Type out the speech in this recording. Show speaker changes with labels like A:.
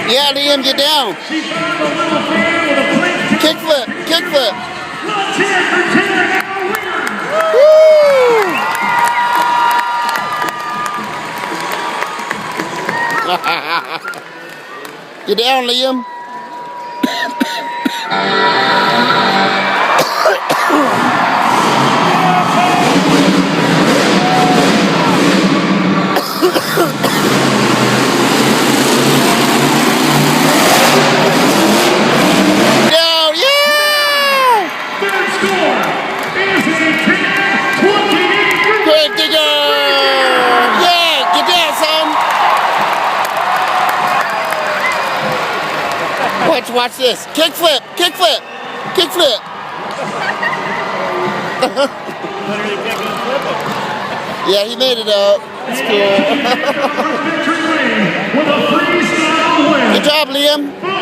A: Yeah, Liam, get down. Kick flip, kick flip. Woo! Get down, Liam. Watch this. Kick flip, kick flip, kick flip. Yeah, he made it up. It's cool. Good job, Liam.